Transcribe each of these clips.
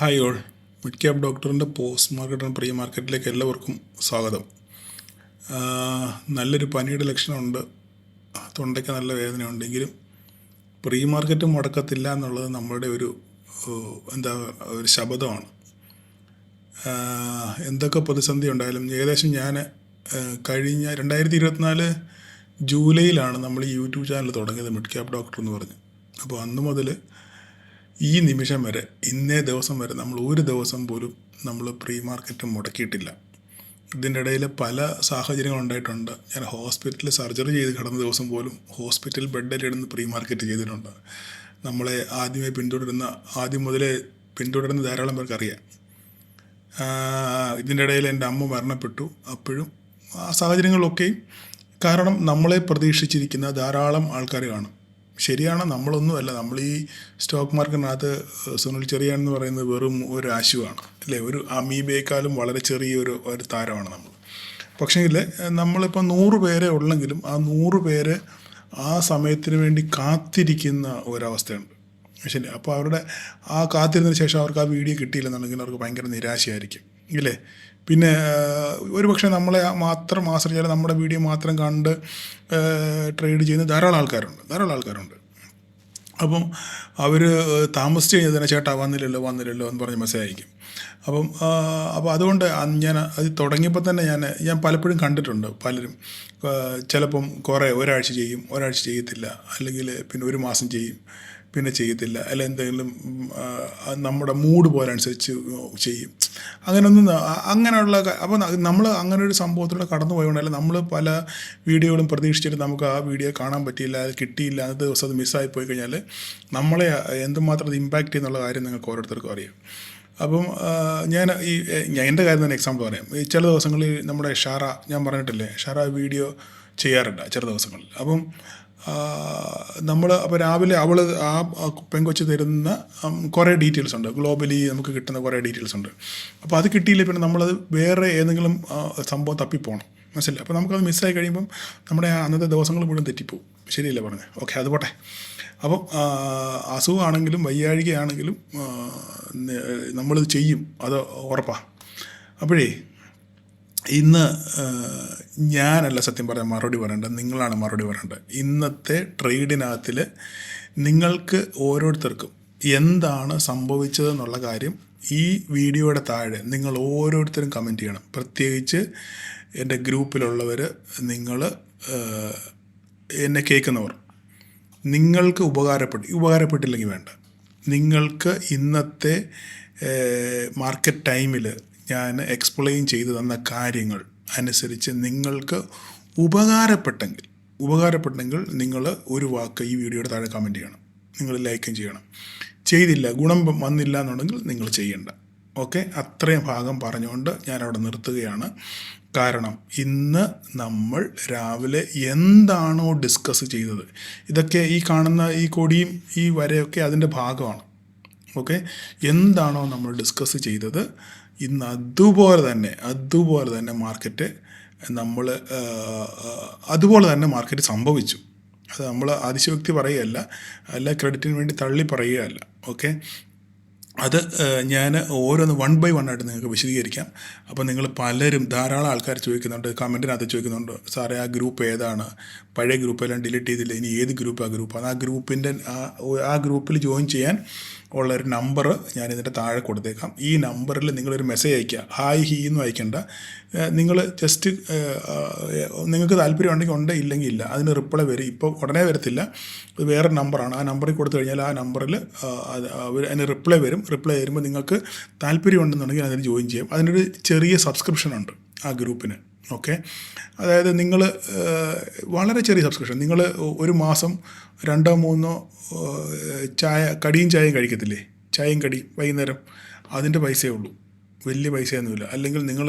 Hi all, mid cap ഡോക്ടറിൻ്റെ post market and pre മാർക്കറ്റിലേക്ക് എല്ലാവർക്കും സ്വാഗതം. നല്ലൊരു പനിയുടെ ലക്ഷണമുണ്ട്, തൊണ്ടയ്ക്ക് നല്ല വേദനയുണ്ടെങ്കിലും പ്രീ മാർക്കറ്റ് മുടക്കത്തില്ല എന്നുള്ളത് നമ്മളുടെ ഒരു ശബ്ദമാണ്. എന്തൊക്കെ പ്രതിസന്ധി ഉണ്ടായാലും ഏകദേശം ഞാൻ കഴിഞ്ഞ 2024 ജൂലൈയിലാണ് നമ്മൾ ഈ യൂട്യൂബ് ചാനൽ തുടങ്ങിയത്, മിഡ് ക്യാപ് ഡോക്ടർ എന്ന് പറഞ്ഞ്. അപ്പോൾ അന്ന് മുതൽ ഈ നിമിഷം വരെ, ഇന്നേ ദിവസം വരെ നമ്മൾ ഒരു ദിവസം പോലും നമ്മൾ പ്രീ മാർക്കറ്റ് മുടക്കിയിട്ടില്ല. ഇതിൻ്റെ ഇടയിൽ പല സാഹചര്യങ്ങളുണ്ടായിട്ടുണ്ട്. ഞാൻ ഹോസ്പിറ്റലിൽ സർജറി ചെയ്ത് കിടന്ന ദിവസം പോലും ഹോസ്പിറ്റൽ ബെഡിലിരുന്ന് പ്രീ മാർക്കറ്റ് ചെയ്തിട്ടുണ്ട്. നമ്മളെ ആദ്യം മുതലേ പിന്തുടരുന്ന ധാരാളം പേർക്കറിയാം. ഇതിൻ്റെ ഇടയിൽ എൻ്റെ അമ്മ മരണപ്പെട്ടു. അപ്പോഴും ആ സാഹചര്യങ്ങളിലൊക്കെയും കാരണം നമ്മളെ പ്രതീക്ഷിച്ചിരിക്കുന്ന ധാരാളം ആൾക്കാർ കാണും. ശരിയാണ്, നമ്മളൊന്നുമല്ല. നമ്മൾ ഈ സ്റ്റോക്ക് മാർക്കറ്റിനകത്ത് സുനിൽ ചെറിയാൻ എന്ന് പറയുന്നത് വെറും ഒരു ആശുവാണ്, അല്ലേ? ഒരു അമീബയേക്കാളും വളരെ ചെറിയൊരു താരമാണ് നമ്മൾ. പക്ഷേങ്കിൽ നമ്മളിപ്പോൾ 100 പേരെ ഉള്ളെങ്കിലും ആ 100 പേര് ആ സമയത്തിന് വേണ്ടി കാത്തിരിക്കുന്ന ഒരവസ്ഥയുണ്ട്. ശരി, അപ്പോൾ അവരുടെ ആ കാത്തിരുന്നതിന് ശേഷം അവർക്ക് ആ വീഡിയോ കിട്ടിയില്ലെന്നുണ്ടെങ്കിൽ അവർക്ക് ഭയങ്കര നിരാശയായിരിക്കും, ഇല്ലേ? പിന്നെ ഒരുപക്ഷെ നമ്മളെ മാത്രം ആശ്രയിച്ചാൽ നമ്മുടെ വീഡിയോ മാത്രം കണ്ട് ട്രേഡ് ചെയ്യുന്ന ധാരാളം ആൾക്കാരുണ്ട്. അപ്പം അവർ താമസിച്ച് കഴിഞ്ഞാൽ തന്നെ ചേട്ടാ വന്നില്ലല്ലോ എന്ന് പറഞ്ഞ് മെസ്സേജ് അയക്കും. അപ്പോൾ അതുകൊണ്ട് ഞാൻ അത് തുടങ്ങിയപ്പോൾ തന്നെ ഞാൻ പലപ്പോഴും കണ്ടിട്ടുണ്ട്. പലരും ചിലപ്പം ഒരാഴ്ച ചെയ്യത്തില്ല, അല്ലെങ്കിൽ പിന്നെ ഒരു മാസം ചെയ്യും, പിന്നെ ചെയ്യത്തില്ല, അല്ല എന്തെങ്കിലും നമ്മുടെ മൂഡ് പോലെ അനുസരിച്ച് ചെയ്യും. അങ്ങനെയുള്ള അപ്പോൾ നമ്മൾ അങ്ങനെ ഒരു സംഭവത്തിലൂടെ കടന്നു പോയതുകൊണ്ടല്ല നമ്മൾ പല വീഡിയോകളും പ്രതീക്ഷിച്ചിട്ട് നമുക്ക് ആ വീഡിയോ കാണാൻ പറ്റിയില്ല, അത് കിട്ടിയില്ല, അന്നത്തെ ദിവസം അത് മിസ്സായി പോയി കഴിഞ്ഞാൽ നമ്മളെ എന്തുമാത്രം അത് ഇമ്പാക്റ്റ് ചെയ്യുന്നുള്ള കാര്യം നിങ്ങൾക്ക് ഓരോരുത്തർക്കും അറിയാം. അപ്പം എൻ്റെ കാര്യം തന്നെ എക്സാമ്പിൾ പറയാം. ഈ ചില ദിവസങ്ങളിൽ നമ്മുടെ ഞാൻ പറഞ്ഞിട്ടില്ലേ, ഷാറ വീഡിയോ ചെയ്യാറുണ്ട് ചില ദിവസങ്ങളിൽ. അപ്പം അപ്പോൾ രാവിലെ ആ പെങ്കൊച്ച് തരുന്ന കുറേ ഡീറ്റെയിൽസ് ഉണ്ട്, ഗ്ലോബലി നമുക്ക് കിട്ടുന്ന കുറേ ഡീറ്റെയിൽസ് ഉണ്ട്. അപ്പോൾ അത് കിട്ടിയില്ല, പിന്നെ നമ്മളത് വേറെ ഏതെങ്കിലും സംഭവം തപ്പിപ്പോകണം, മനസ്സിലായി? അപ്പോൾ നമുക്കത് മിസ്സായി കഴിയുമ്പം നമ്മുടെ അന്നത്തെ ദിവസങ്ങൾ മുഴുവൻ തെറ്റിപ്പോവും. ശരിയല്ലേ പറഞ്ഞത്? ഓക്കെ, അത് പോട്ടെ. അപ്പം അസുഖമാണെങ്കിലും വയ്യാഴികയാണെങ്കിലും നമ്മളിത് ചെയ്യും, അത് ഉറപ്പാണ്. അപ്പോഴേ ഇന്ന് ഞാനല്ല സത്യം പറയാൻ മറുപടി പറയേണ്ടത്, നിങ്ങളാണ് മറുപടി പറയേണ്ടത്. ഇന്നത്തെ ട്രേഡിനകത്തിൽ നിങ്ങൾക്ക് ഓരോരുത്തർക്കും എന്താണ് സംഭവിച്ചതെന്നുള്ള കാര്യം ഈ വീഡിയോയുടെ താഴെ നിങ്ങൾ ഓരോരുത്തരും കമൻറ്റ് ചെയ്യണം. പ്രത്യേകിച്ച് എൻ്റെ ഗ്രൂപ്പിലുള്ളവർ, നിങ്ങൾ എന്നെ കേൾക്കുന്നവർ, നിങ്ങൾക്ക് ഉപകാരപ്പെട്ടില്ലെങ്കിൽ വേണ്ട. നിങ്ങൾക്ക് ഇന്നത്തെ മാർക്കറ്റ് ടൈമിൽ ഞാൻ എക്സ്പ്ലെയിൻ ചെയ്തു തന്ന കാര്യങ്ങൾ അനുസരിച്ച് നിങ്ങൾക്ക് ഉപകാരപ്പെട്ടെങ്കിൽ നിങ്ങൾ ഒരു വാക്ക് ഈ വീഡിയോയുടെ താഴെ കമൻറ്റ് ചെയ്യണം, നിങ്ങൾ ലൈക്കും ചെയ്യണം. ചെയ്തില്ല, ഗുണം വന്നില്ല എന്നുണ്ടെങ്കിൽ നിങ്ങൾ ചെയ്യണ്ട. ഓക്കെ, അത്രയും ഭാഗം പറഞ്ഞുകൊണ്ട് ഞാനവിടെ നിർത്തുകയാണ്. കാരണം ഇന്ന് നമ്മൾ രാവിലെ എന്താണോ ഡിസ്കസ് ചെയ്തത്, ഇതൊക്കെ ഈ കാണുന്ന ഈ കൊടിയും ഈ വരയൊക്കെ അതിൻ്റെ ഭാഗമാണ്. ഓക്കെ, എന്താണോ നമ്മൾ ഡിസ്കസ് ചെയ്തത് ഇന്ന് അതുപോലെ തന്നെ മാർക്കറ്റ് മാർക്കറ്റ് സംഭവിച്ചു. അത് നമ്മൾ അതിശയോക്തി പറയുകയല്ല, അല്ല ക്രെഡിറ്റിന് വേണ്ടി തള്ളി പറയുകയല്ല. ഓക്കെ, അത് ഞാൻ ഓരോന്ന് 1 by 1 ആയിട്ട് നിങ്ങൾക്ക് വിശദീകരിക്കാം. അപ്പോൾ നിങ്ങൾ ധാരാളം ആൾക്കാർ ചോദിക്കുന്നുണ്ട്, കമൻറ്റിനകത്ത് ചോദിക്കുന്നുണ്ട്, സാറേ ആ ഗ്രൂപ്പ് ഏതാണ്, പഴയ ഗ്രൂപ്പെല്ലാം ഡിലീറ്റ് ചെയ്തില്ല, ഇനി ഏത് ഗ്രൂപ്പാണ്? ആ ഗ്രൂപ്പിൽ ജോയിൻ ചെയ്യാൻ ഉള്ളൊരു നമ്പർ ഞാൻ ഇതിൻ്റെ താഴെ കൊടുത്തേക്കാം. ഈ നമ്പറിൽ നിങ്ങളൊരു മെസ്സേജ് അയയ്ക്കുക. ഹായ് ഹീ എന്നും അയക്കേണ്ട, നിങ്ങൾ ജസ്റ്റ് നിങ്ങൾക്ക് താല്പര്യമുണ്ടെങ്കിൽ ഉണ്ട്, ഇല്ലെങ്കിൽ ഇല്ല. അതിന് റിപ്ലൈ വരും. ഇപ്പോൾ ഉടനെ വരത്തില്ല, ഇത് വേറെ നമ്പറാണ്. ആ നമ്പറിൽ കൊടുത്തു കഴിഞ്ഞാൽ ആ നമ്പറിൽ അതിന് റിപ്ലൈ വരുമ്പോൾ നിങ്ങൾക്ക് താല്പര്യമുണ്ടെന്നുണ്ടെങ്കിൽ അതിന് ജോയിൻ ചെയ്യാം. അതിനൊരു ചെറിയ സബ്സ്ക്രിപ്ഷൻ ഉണ്ട് ആ ഗ്രൂപ്പിന്. ഓക്കെ, അതായത് നിങ്ങൾ വളരെ ചെറിയ സബ്സ്ക്രിപ്ഷൻ, നിങ്ങൾ ഒരു മാസം 2-3 കടിയും ചായയും കഴിക്കത്തില്ലേ, ചായയും കടിയും വൈകുന്നേരം, അതിൻ്റെ പൈസയേ ഉള്ളൂ, വലിയ പൈസയൊന്നുമില്ല. അല്ലെങ്കിൽ നിങ്ങൾ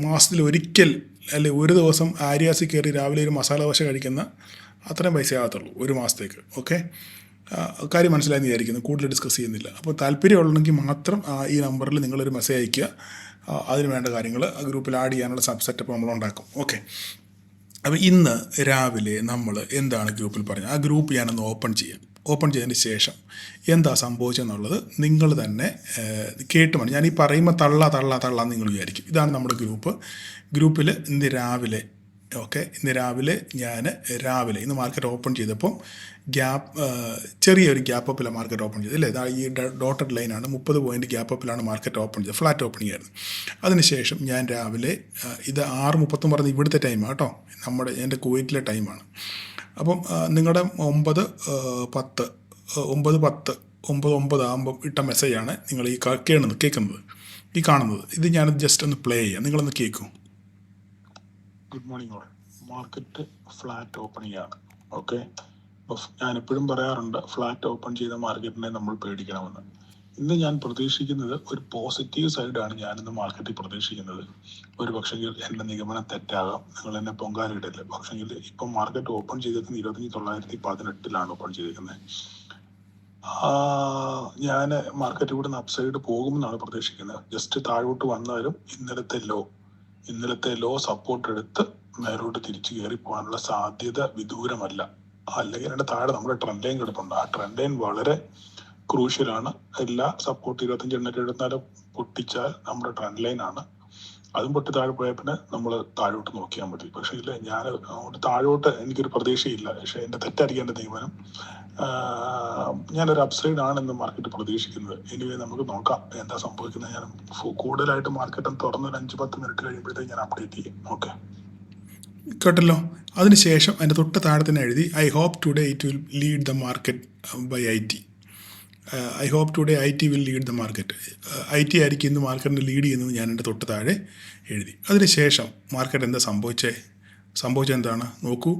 മാസത്തിൽ ഒരിക്കൽ അല്ലെങ്കിൽ ഒരു ദിവസം ആര്യാസിൽ കയറി രാവിലെ ഒരു മസാല ദോശ കഴിക്കുന്ന അത്രയും പൈസ ആകത്തുള്ളൂ ഒരു മാസത്തേക്ക്. ഓക്കെ, കാര്യം മനസ്സിലായെന്ന് വിചാരിക്കുന്നു, കൂടുതൽ ഡിസ്കസ് ചെയ്യുന്നില്ല. അപ്പോൾ താല്പര്യമുള്ളെങ്കിൽ മാത്രം ഈ നമ്പറിൽ നിങ്ങളൊരു മെസ്സേജ് അയയ്ക്കുക. അതിന് വേണ്ട കാര്യങ്ങൾ ആ ഗ്രൂപ്പിൽ ആഡ് ചെയ്യാനുള്ള സെറ്റപ്പ് നമ്മളുണ്ടാക്കും. ഓക്കെ, അപ്പോൾ ഇന്ന് രാവിലെ നമ്മൾ എന്താണ് ഗ്രൂപ്പിൽ പറഞ്ഞത്, ആ ഗ്രൂപ്പ് ഞാനൊന്ന് ഓപ്പൺ ചെയ്യാം. ഓപ്പൺ ചെയ്തതിന് ശേഷം എന്താ സംഭവിച്ചെന്നുള്ളത് നിങ്ങൾ തന്നെ കേട്ട് മതി. ഞാൻ ഈ പറയുമ്പോൾ തള്ളാന്ന് നിങ്ങൾ വിചാരിക്കും. ഇതാണ് നമ്മുടെ ഗ്രൂപ്പിൽ ഇന്ന് രാവിലെ ഞാൻ ഇന്ന് മാർക്കറ്റ് ഓപ്പൺ ചെയ്തപ്പം ചെറിയൊരു ഗ്യാപ്പ് അപ്പിലാണ് മാർക്കറ്റ് ഓപ്പൺ ചെയ്തത് അല്ലേ. ഈ ഡോട്ടഡ് ലൈനാണ്, 30 പോയിൻറ്റ് ഗ്യാപ്പ് അപ്പിലാണ് മാർക്കറ്റ് ഓപ്പൺ ചെയ്തത്, ഫ്ലാറ്റ് ഓപ്പണിംഗ് ആയിരുന്നു. അതിനുശേഷം ഞാൻ രാവിലെ ഇത് 6:30 പറഞ്ഞ് ഇവിടുത്തെ ടൈമാണ് കേട്ടോ, എൻ്റെ കുവൈറ്റിലെ ടൈമാണ്. അപ്പം നിങ്ങളുടെ 9:10 ആകുമ്പം ഇട്ട മെസ്സേജാണ് നിങ്ങൾ ഈ കേൾക്കുന്നത്, ഈ കാണുന്നത്. ഇത് ഞാൻ ജസ്റ്റ് ഒന്ന് പ്ലേ ചെയ്യാം, നിങ്ങളൊന്ന് കേൾക്കൂ. Good morning all. Market flat opening ആണ്. ഓക്കെ, ഞാൻ എപ്പോഴും പറയാറുണ്ട് ഫ്ലാറ്റ് ഓപ്പൺ ചെയ്ത മാർക്കറ്റിനെ നമ്മൾ പേടിക്കണമെന്ന്. ഇന്ന് ഞാൻ പ്രതീക്ഷിക്കുന്നത് ഒരു പോസിറ്റീവ് സൈഡാണ് ഞാനിന്ന് മാർക്കറ്റിൽ പ്രതീക്ഷിക്കുന്നത്. ഒരു പക്ഷെങ്കിൽ എൻ്റെ നിഗമനം തെറ്റാകാം, നിങ്ങൾ എന്നെ പൊങ്കാലിടല്ല. പക്ഷെങ്കിൽ ഇപ്പം മാർക്കറ്റ് ഓപ്പൺ ചെയ്തിരിക്കുന്നത് 25,918 ഓപ്പൺ ചെയ്തിരിക്കുന്നത്. ഞാൻ മാർക്കറ്റ് ഇവിടുന്ന് അപ്സൈഡ് പോകുമെന്നാണ് പ്രതീക്ഷിക്കുന്നത്. ജസ്റ്റ് താഴോട്ട് വന്നാലും ഇന്നലത്തെ ലോ സപ്പോർട്ട് എടുത്ത് മേലോട്ട് തിരിച്ചു കയറി പോകാനുള്ള സാധ്യത വിദൂരമല്ല. അല്ലെങ്കിൽ അതിൻ്റെ താഴെ നമ്മുടെ ട്രെൻഡ് ലൈൻ കിടപ്പുണ്ട്. ആ ട്രെൻഡ് ലൈൻ വളരെ ക്രൂഷ്യലാണ്. എല്ലാ സപ്പോർട്ട് 25,874 പൊട്ടിച്ചാൽ നമ്മുടെ ട്രെൻഡ് ലൈൻ ആണ്. അതും പൊട്ടി താഴെ പോയാൽ പിന്നെ നമ്മൾ താഴോട്ട് നോക്കിയാൽ മതി. പക്ഷേ ഇല്ല, ഞാൻ താഴോട്ട് എനിക്കൊരു പ്രതീക്ഷയില്ല. പക്ഷേ എൻ്റെ തെറ്റായിരിക്കും എൻ്റെ തീരുമാനം. ഞാനൊരു അപ്സൈഡ് ആണ് ഇന്ന് മാർക്കറ്റ് പ്രതീക്ഷിക്കുന്നത്. എനിവേ നമുക്ക് നോക്കാം എന്താ സംഭവിക്കുന്നത്. ഞാൻ കൂടുതലായിട്ട് മാർക്കറ്റ് തുറന്നൊരു 5-10 മിനിറ്റ് കഴിയുമ്പോഴത്തേക്ക് ഞാൻ അപ്ഡേറ്റ് ചെയ്യും. ഓക്കെ, കേട്ടല്ലോ. അതിനുശേഷം അതിൻ്റെ തൊട്ട് താഴെ തന്നെ എഴുതി I hope today it will lead the market by IT. I hope today IT will lead the market. IT ആയിരിക്കും ഇന്ന് മാർക്കറ്റിനെ ലീഡ് ചെയ്യുന്നത് ഞാൻ എൻ്റെ തൊട്ട് താഴെ എഴുതി. അതിനുശേഷം മാർക്കറ്റ് എന്താ സംഭവിച്ചത് എന്താണ് നോക്കൂ.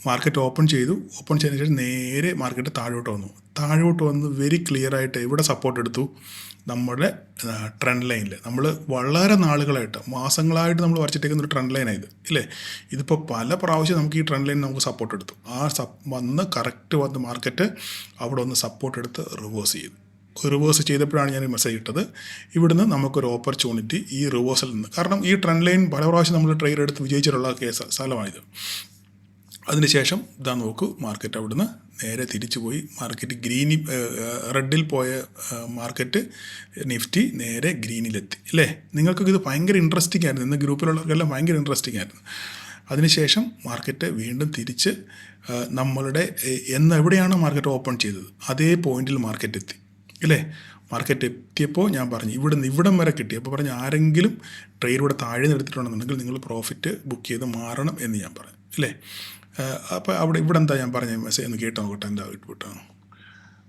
മാർക്കറ്റ് ഓപ്പൺ ചെയ്തതിന് ശേഷം നേരെ മാർക്കറ്റ് താഴോട്ട് വന്ന് വെരി ക്ലിയർ ആയിട്ട് എവിടെ സപ്പോർട്ട് എടുത്തു, നമ്മുടെ ട്രെൻഡ് ലൈനിൽ. നമ്മൾ വളരെ നാളുകളായിട്ട് മാസങ്ങളായിട്ട് നമ്മൾ വരച്ചിട്ടേക്കുന്ന ഒരു ട്രെൻഡ് ലൈനായത് ഇല്ലേ. ഇതിപ്പോൾ പല പ്രാവശ്യം നമുക്ക് ഈ ട്രെൻഡ് ലൈൻ നമുക്ക് സപ്പോർട്ട് എടുത്തു. കറക്റ്റ് വന്ന് മാർക്കറ്റ് അവിടെ ഒന്ന് സപ്പോർട്ട് എടുത്ത് റിവേഴ്സ് ചെയ്തപ്പോഴാണ് ഞാൻ മെസ്സേജ് ഇട്ടത്. ഇവിടുന്ന് നമുക്കൊരു ഓപ്പർച്യൂണിറ്റി ഈ റിവേഴ്സിൽ നിന്ന്, കാരണം ഈ ട്രെൻഡ് ലൈൻ പല പ്രാവശ്യം നമ്മൾ ട്രേഡ് എടുത്ത് വിജയിച്ചിട്ടുള്ള സ്ഥലമാണിത്. അതിനുശേഷം ഇതാ നോക്കൂ, മാർക്കറ്റ് അവിടുന്ന് നേരെ തിരിച്ചു പോയി. മാർക്കറ്റ് റെഡിൽ പോയ മാർക്കറ്റ് നിഫ്റ്റി നേരെ ഗ്രീനിലെത്തി അല്ലേ. നിങ്ങൾക്കൊക്കെ ഇത് ഭയങ്കര ഇൻട്രസ്റ്റിംഗ് ആയിരുന്നു, ഇന്ന് ഗ്രൂപ്പിലുള്ളവർക്കെല്ലാം ഭയങ്കര ഇൻട്രസ്റ്റിംഗ് ആയിരുന്നു. അതിനുശേഷം മാർക്കറ്റ് വീണ്ടും തിരിച്ച് നമ്മളുടെ എവിടെയാണ് മാർക്കറ്റ് ഓപ്പൺ ചെയ്തത് അതേ പോയിന്റിൽ മാർക്കറ്റ് എത്തി അല്ലേ. മാർക്കറ്റ് എത്തിയപ്പോൾ ഞാൻ പറഞ്ഞു ഇവിടം വരെ കിട്ടി. അപ്പോൾ പറഞ്ഞു ആരെങ്കിലും ട്രേഡ് ഇവിടെ താഴെ നിന്ന് എടുത്തിട്ടുണ്ടെന്നുണ്ടെങ്കിൽ നിങ്ങൾ പ്രോഫിറ്റ് ബുക്ക് ചെയ്ത് മാറണം എന്ന് ഞാൻ പറഞ്ഞു അല്ലേ. അപ്പോൾ ഇവിടെ എന്താ ഞാൻ പറഞ്ഞ മെസ്സേജ് ഒന്ന് കേട്ടോ നോക്കട്ടെ, എന്താ വിട്ടാണ്.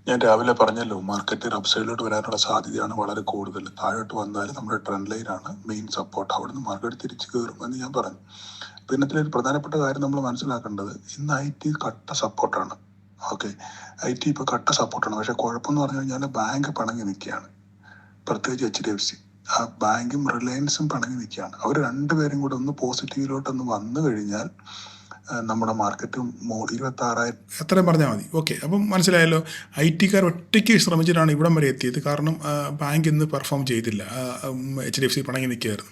ഞാൻ രാവിലെ പറഞ്ഞല്ലോ മാർക്കറ്റ് അപ്സൈഡിലോട്ട് വരാനുള്ള സാധ്യതയാണ് വളരെ കൂടുതൽ. താഴോട്ട് വന്നാൽ നമ്മുടെ ട്രെൻഡ് ലൈനാണ് മെയിൻ സപ്പോർട്ട്. അവിടുന്ന് മാർക്കറ്റ് തിരിച്ചു കയറും എന്ന് ഞാൻ പറഞ്ഞു. പിന്നെ ഇതിലൊരു പ്രധാനപ്പെട്ട കാര്യം നമ്മൾ മനസ്സിലാക്കേണ്ടത്, ഇന്ന് IT കട്ട സപ്പോർട്ടാണ്. ഓക്കെ, IT ഇപ്പോൾ കട്ട സപ്പോർട്ടാണ്. പക്ഷേ കുഴപ്പമെന്ന് പറഞ്ഞു കഴിഞ്ഞാൽ ബാങ്ക് പണങ്ങി നിൽക്കുകയാണ്, പ്രത്യേകിച്ച് HDFC. ആ ബാങ്കും റിലയൻസും പണങ്ങി നിൽക്കുകയാണ്. അവർ രണ്ടുപേരും കൂടെ ഒന്ന് പോസിറ്റീവിലോട്ടൊന്ന് വന്നു കഴിഞ്ഞാൽ നമ്മുടെ മാർക്കറ്റ് 26,000 എത്രയും പറഞ്ഞാൽ മതി. ഓക്കെ, അപ്പം മനസ്സിലായല്ലോ. IT-കാർ ഒറ്റയ്ക്ക് ശ്രമിച്ചിട്ടാണ് ഇവിടം വരെ എത്തിയത്. കാരണം ബാങ്ക് ഇന്ന് പെർഫോം ചെയ്തില്ല, HDFC പണങ്ങി നിൽക്കുകയായിരുന്നു.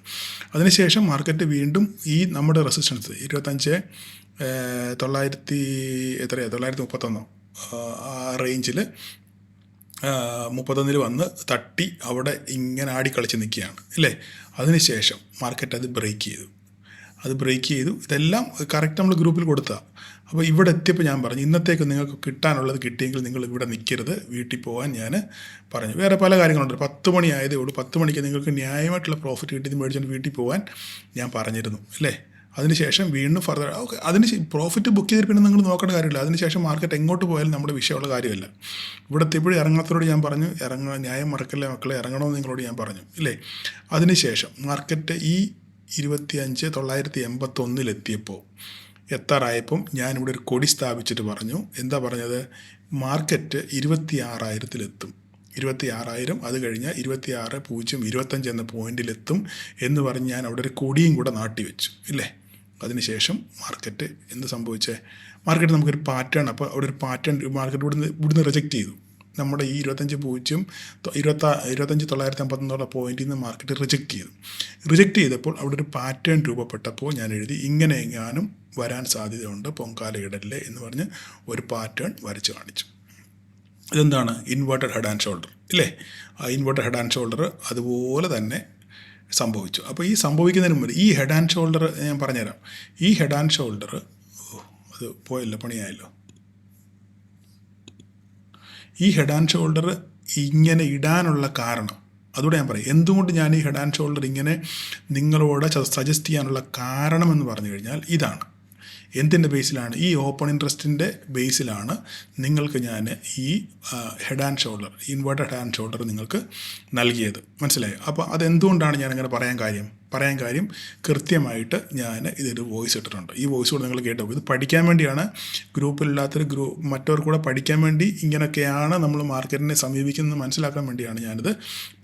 അതിനുശേഷം മാർക്കറ്റ് വീണ്ടും ഈ നമ്മുടെ റെസിസ്റ്റൻസ് 25,931 ആ റേഞ്ചിൽ 31 വന്ന് തട്ടി അവിടെ ഇങ്ങനെ ആടിക്കളിച്ച് നിൽക്കുകയാണ് അല്ലേ. അതിനുശേഷം മാർക്കറ്റ് അത് ബ്രേക്ക് ചെയ്തു. ഇതെല്ലാം കറക്റ്റ് നമ്മൾ ഗ്രൂപ്പിൽ കൊടുത്തതാണ്. അപ്പോൾ ഇവിടെ എത്തിയപ്പോൾ ഞാൻ പറഞ്ഞു ഇന്നത്തേക്ക് നിങ്ങൾക്ക് കിട്ടാനുള്ളത് കിട്ടിയെങ്കിൽ നിങ്ങൾ ഇവിടെ നിൽക്കരുത്, വീട്ടിൽ പോകാൻ ഞാൻ പറഞ്ഞു. വേറെ പല കാര്യങ്ങളുണ്ട്. 10 മണി ആയതേ ഉള്ളൂ. 10 മണിക്ക് നിങ്ങൾക്ക് ന്യായമായിട്ടുള്ള പ്രോഫിറ്റ് കിട്ടിയത് മേടിച്ചുകൊണ്ട് വീട്ടിൽ പോകാൻ ഞാൻ പറഞ്ഞിരുന്നു അല്ലേ. അതിനുശേഷം വീണ്ടും ഫർദർ പ്രോഫിറ്റ് ബുക്ക് ചെയ്തിട്ട് പിന്നെ നിങ്ങൾ നോക്കേണ്ട കാര്യമില്ല. അതിനുശേഷം മാർക്കറ്റ് എങ്ങോട്ട് പോയാലും നമ്മുടെ വിഷയമുള്ള കാര്യമല്ല. ഇവിടെ എത്തിയപ്പോഴും ഇറങ്ങാത്തവരോട് ഞാൻ പറഞ്ഞു ന്യായം മറക്കല്ലേ മക്കളെ, ഇറങ്ങണമെന്ന് നിങ്ങളോട് ഞാൻ പറഞ്ഞു ഇല്ലേ. അതിനുശേഷം മാർക്കറ്റ് ഈ 25,981 എത്താറായപ്പം ഞാനിവിടെ ഒരു കൊടി സ്ഥാപിച്ചിട്ട് പറഞ്ഞു. എന്താ പറഞ്ഞത്, മാർക്കറ്റ് 26,000 26,000 അത് കഴിഞ്ഞാൽ 26,025 എന്ന പോയിന്റിലെത്തും എന്ന് പറഞ്ഞ് ഞാൻ അവിടെ ഒരു കൊടിയും കൂടെ നാട്ടിവെച്ചു ഇല്ലേ. അതിനുശേഷം മാർക്കറ്റ് എന്ത് സംഭവിച്ചേ, മാർക്കറ്റ് നമുക്കൊരു പാറ്റേൺ, അപ്പോൾ അവിടെ ഒരു പാറ്റേൺ മാർക്കറ്റ് ഇവിടുന്ന് റിജക്റ്റ് ചെയ്തു. നമ്മുടെ ഈ 25,951 പോയിന്റിൽ നിന്ന് മാർക്കറ്റ് റിജക്റ്റ് ചെയ്തപ്പോൾ അവിടെ ഒരു പാറ്റേൺ രൂപപ്പെട്ടപ്പോൾ ഞാൻ എഴുതി ഇങ്ങനെ എങ്ങാനും വരാൻ സാധ്യതയുണ്ട് പൊങ്കാലയിടലിൽ എന്ന് പറഞ്ഞ് ഒരു പാറ്റേൺ വരച്ച് കാണിച്ചു. ഇതെന്താണ്? ഇൻവേർട്ടഡ് ഹെഡ് ആൻഡ് ഷോൾഡർ ഇല്ലേ? ആ ഇൻവേർട്ടഡ് ഹെഡ് ആൻഡ് ഷോൾഡർ അതുപോലെ തന്നെ സംഭവിച്ചു. അപ്പോൾ ഈ സംഭവിക്കുന്നതിന് മുമ്പ് ഈ ഹെഡ് ആൻഡ് ഷോൾഡർ ഞാൻ പറഞ്ഞുതരാം. ഈ ഹെഡ് ആൻഡ് ഷോൾഡർ അത് പോയല്ലോ, പണിയായല്ലോ. ഈ ഹെഡ് ആൻഡ് ഷോൾഡർ ഇങ്ങനെ ഇടാനുള്ള കാരണം അതുകൂടെ ഞാൻ പറയും. എന്തുകൊണ്ട് ഞാൻ ഈ ഹെഡ് ആൻഡ് ഷോൾഡർ ഇങ്ങനെ നിങ്ങളോട് സജസ്റ്റ് ചെയ്യാനുള്ള കാരണം എന്ന് പറഞ്ഞു കഴിഞ്ഞാൽ ഇതാണ്. എന്തിൻ്റെ ബേസിലാണ്? ഈ ഓപ്പൺ ഇൻട്രസ്റ്റിൻ്റെ ബേസിലാണ് നിങ്ങൾക്ക് ഞാൻ ഈ head and shoulder, inverted head and shoulder നിങ്ങൾക്ക് നൽകിയത്. മനസ്സിലായോ? അപ്പോൾ അതെന്തുകൊണ്ടാണ് ഞാനങ്ങനെ പറയാൻ കാര്യം കൃത്യമായിട്ട് ഞാൻ ഇതൊരു വോയിസ് ഇട്ടിട്ടുണ്ട്. ഈ വോയിസ് കൂടെ നിങ്ങൾ കേട്ടോ. ഇത് പഠിക്കാൻ വേണ്ടിയാണ്, ഗ്രൂപ്പിലില്ലാത്തൊരു മറ്റവർക്ക് കൂടെ പഠിക്കാൻ വേണ്ടി ഇങ്ങനെയൊക്കെയാണ് നമ്മൾ മാർക്കറ്റിനെ സമീപിക്കുന്നത് മനസ്സിലാക്കാൻ വേണ്ടിയാണ് ഞാനിത്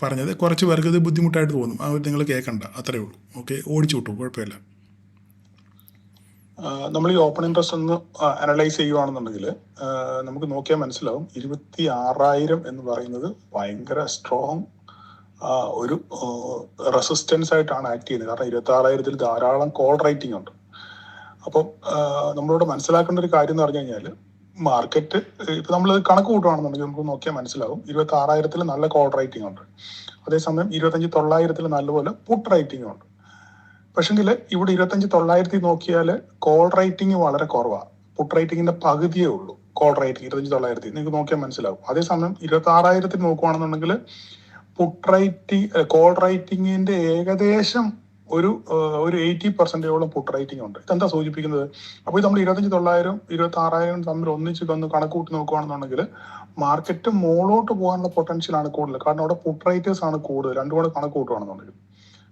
പറഞ്ഞത്. കുറച്ച് പേർക്ക് ഇത് ബുദ്ധിമുട്ടായിട്ട് തോന്നും, അത് നിങ്ങൾ കേൾക്കണ്ട, അത്രയേ ഉള്ളൂ. ഓക്കെ, ഓടിച്ചു വിട്ടു, കുഴപ്പമില്ല. നമ്മൾ ഈ ഓപ്പൺ ഇൻട്രസ്റ്റ് ഒന്ന് അനലൈസ് ചെയ്യുവാണെന്നുണ്ടെങ്കിൽ നമുക്ക് നോക്കിയാൽ മനസ്സിലാവും 26,000 എന്ന് പറയുന്നത് ഭയങ്കര സ്ട്രോങ് ഒരു റെസിസ്റ്റൻസ് ആയിട്ടാണ് ആക്ട് ചെയ്യുന്നത്. കാരണം 26,000 ധാരാളം കോൾ റൈറ്റിംഗ് ഉണ്ട്. അപ്പം നമ്മളോട് മനസ്സിലാക്കേണ്ട ഒരു കാര്യം എന്ന് പറഞ്ഞു കഴിഞ്ഞാൽ മാർക്കറ്റ് ഇപ്പം നമ്മൾ കണക്ക് കൂട്ടുവാണെന്നുണ്ടെങ്കിൽ നമുക്ക് നോക്കിയാൽ മനസ്സിലാവും 26,000 നല്ല കോൾ റൈറ്റിംഗ് ഉണ്ട്. അതേസമയം 25,900 നല്ലപോലെ പുട്ട് റൈറ്റിംഗ് ഉണ്ട്. പക്ഷെങ്കിൽ ഇവിടെ 25,900 നോക്കിയാൽ കോൾ റൈറ്റിംഗ് വളരെ കുറവാണ്. പുട്ട് റൈറ്റിങ്ങിന്റെ പകുതിയേ ഉള്ളൂ കോൾ റൈറ്റിംഗ് 25,900 നിങ്ങൾക്ക് നോക്കിയാൽ മനസ്സിലാവും. അതേസമയം 26,000 നോക്കുവാണെന്നുണ്ടെങ്കിൽ കോൾ റൈറ്റിങ്ങിന്റെ ഏകദേശം ഒരു 80% പുട്ട് റൈറ്റിംഗ് ഉണ്ട്. ഇതെന്താ സൂചിപ്പിക്കുന്നത്? അപ്പോൾ നമ്മൾ 25,900 26,000 തമ്മിൽ ഒന്നിച്ച് കണക്ക് കൂട്ടി നോക്കുകയാണെന്നുണ്ടെങ്കിൽ മാർക്കറ്റ് മുകളോട്ട് പോകാനുള്ള പൊട്ടൻഷ്യൽ ആണ് കൂടുതൽ. കാരണം അവിടെ പുട്ട് റൈറ്റേഴ്സ് ആണ് കൂടുതൽ, രണ്ടും കൂടെ കണക്ക് കൂട്ടുകയാണെന്നുണ്ടെങ്കിൽ.